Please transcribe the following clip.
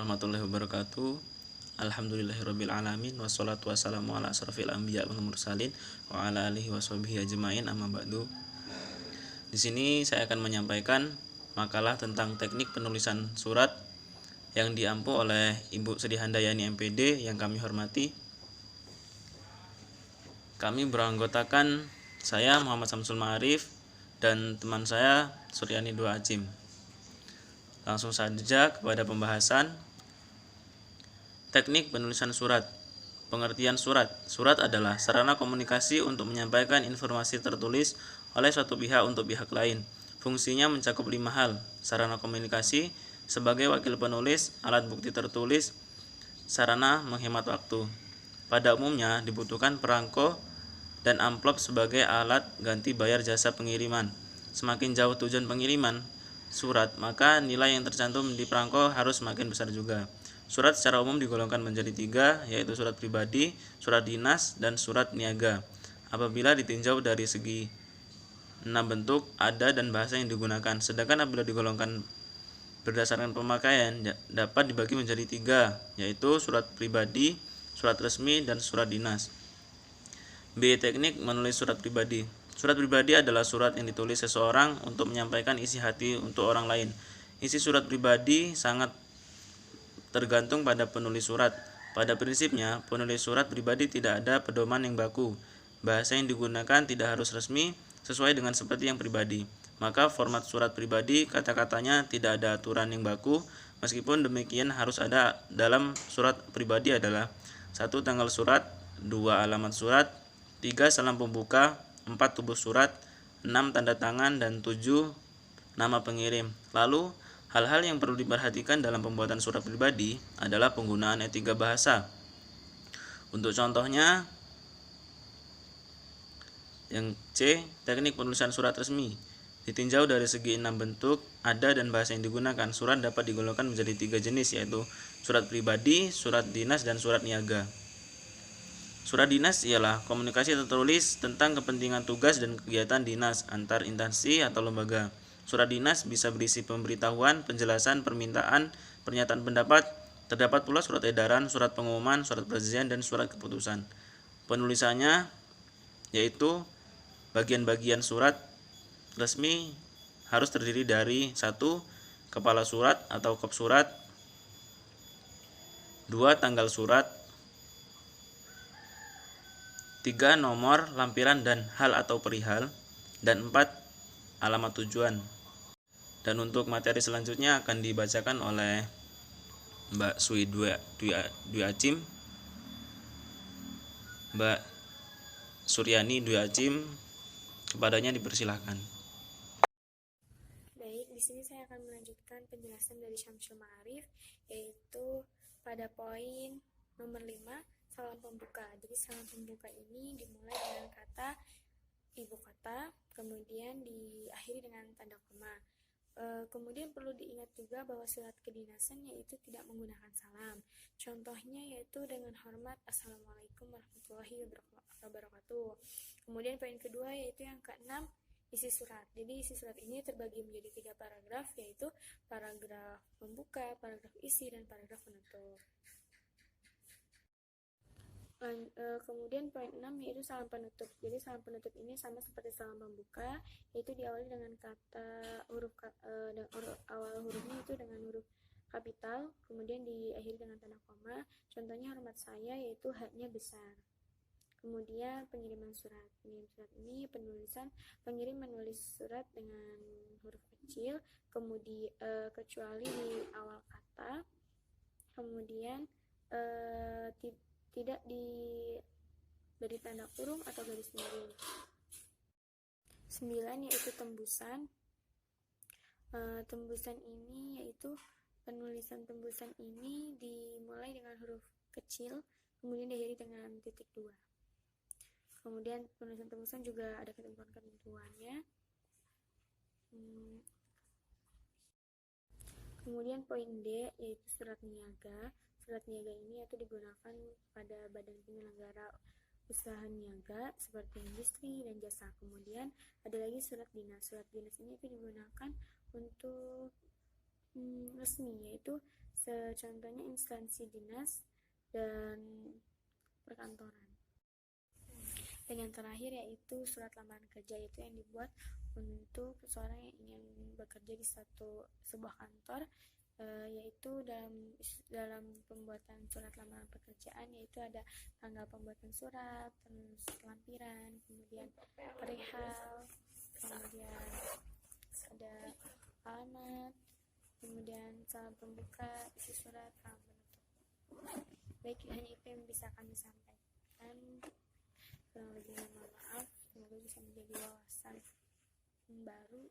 warahmatullahi wabarakatuh. Alhamdulillahirabbil alamin wassalatu wassalamu ala asrofil anbiya wal mursalin wa ala alihi washabihi ajmain amma ba'du. Di sini saya akan menyampaikan makalah tentang teknik penulisan surat yang diampu oleh Ibu Sri Handayani MPD yang kami hormati. Kami beranggotakan saya Muhammad Samsul Ma'arif dan teman saya Suryani Dua Acim. Langsung saja kepada pembahasan. Teknik penulisan surat. Pengertian surat. Surat adalah sarana komunikasi untuk menyampaikan informasi tertulis oleh suatu pihak untuk pihak lain. Fungsinya mencakup 5 hal. Sarana komunikasi sebagai wakil penulis, alat bukti tertulis, sarana menghemat waktu. Pada umumnya dibutuhkan perangko dan amplop sebagai alat ganti bayar jasa pengiriman. Semakin jauh tujuan pengiriman surat, maka nilai yang tercantum di perangko harus semakin besar juga. Surat secara umum digolongkan menjadi 3, yaitu surat pribadi, surat dinas, dan surat niaga. Apabila ditinjau dari segi 6 bentuk, ada dan bahasa yang digunakan. Sedangkan apabila digolongkan berdasarkan pemakaian, dapat dibagi menjadi 3, yaitu surat pribadi, surat resmi, dan surat dinas. B. Teknik menulis surat pribadi. Surat pribadi adalah surat yang ditulis seseorang untuk menyampaikan isi hati untuk orang lain. Isi surat pribadi sangat tergantung pada penulis surat. Pada prinsipnya, penulis surat pribadi tidak ada pedoman yang baku. Bahasa yang digunakan tidak harus resmi, sesuai dengan seperti yang pribadi. Maka format surat pribadi kata-katanya tidak ada aturan yang baku. Meskipun demikian, harus ada dalam surat pribadi adalah 1. Tanggal surat, 2. Alamat surat, 3. Salam pembuka, 4. Tubuh surat, 6. Tanda tangan, dan 7. Nama pengirim. Lalu, hal-hal yang perlu diperhatikan dalam pembuatan surat pribadi adalah penggunaan etika bahasa. Untuk contohnya, yang C. Teknik penulisan surat resmi. Ditinjau dari segi 6 bentuk, ada dan bahasa yang digunakan. Surat dapat digolongkan menjadi 3 jenis, yaitu surat pribadi, surat dinas, dan surat niaga. Surat dinas ialah komunikasi tertulis tentang kepentingan tugas dan kegiatan dinas antar instansi atau lembaga. Surat dinas bisa berisi pemberitahuan, penjelasan, permintaan, pernyataan pendapat. Terdapat pula surat edaran, surat pengumuman, surat perjanjian, dan surat keputusan. Penulisannya yaitu bagian-bagian surat resmi harus terdiri dari 1. Kepala surat atau kop surat, 2. Tanggal surat, 3. Nomor, lampiran, dan hal atau perihal, dan 4. Alamat tujuan. Dan untuk materi selanjutnya akan dibacakan oleh Mbak Sui Dwi Acim, Mbak Suryani Dwi Acim. Kepadanya dipersilahkan. Baik, di sini saya akan melanjutkan penjelasan dari Syamsul Ma'arif, yaitu pada poin nomor 5, salam pembuka. Jadi salam pembuka ini dimulai dengan kata ibu kota, kemudian diakhiri dengan tanda koma. Kemudian perlu diingat juga bahwa surat kedinasan yaitu tidak menggunakan salam. Contohnya yaitu dengan hormat Assalamualaikum warahmatullahi wabarakatuh. Kemudian poin kedua yaitu yang ke-6, isi surat. Jadi isi surat ini terbagi menjadi 3 paragraf, yaitu paragraf pembuka, paragraf isi, dan paragraf penutup. Kemudian poin 6 yaitu salam penutup. Jadi salam penutup ini sama seperti salam pembuka, yaitu diawali dengan kata awal hurufnya itu dengan huruf kapital, kemudian diakhiri dengan tanda koma. Contohnya hormat saya, yaitu haknya besar. Kemudian pengiriman surat. Pengiriman surat ini pengirim menulis surat dengan huruf kecil, kemudian kecuali di awal kata, kemudian tidak diberi tanda kurung atau garis miring. 9 yaitu tembusan. Tembusan ini yaitu penulisan tembusan ini dimulai dengan huruf kecil, kemudian diakhiri dengan titik 2. Kemudian penulisan tembusan juga ada ketentuan-ketentuannya. Kemudian poin D yaitu surat niaga. Surat niaga ini yaitu digunakan pada badan penyelenggara usaha niaga seperti industri dan jasa. Kemudian ada lagi surat dinas. Surat dinas ini itu digunakan untuk resmi, yaitu Contohnya instansi dinas dan perkantoran. Dan yang terakhir yaitu surat lamaran kerja, yaitu yang dibuat untuk seseorang yang ingin bekerja di sebuah kantor, yaitu dalam pembuatan surat lamaran pekerjaan, yaitu ada tanggal pembuatan surat, terus lampiran, kemudian perihal, kemudian ada alamat, kemudian salam pembuka, isi surat, salam penutup. Baik, hanya itu yang bisa kami sampaikan. Kurang lebih mohon maaf, semoga bisa menjadi wawasan baru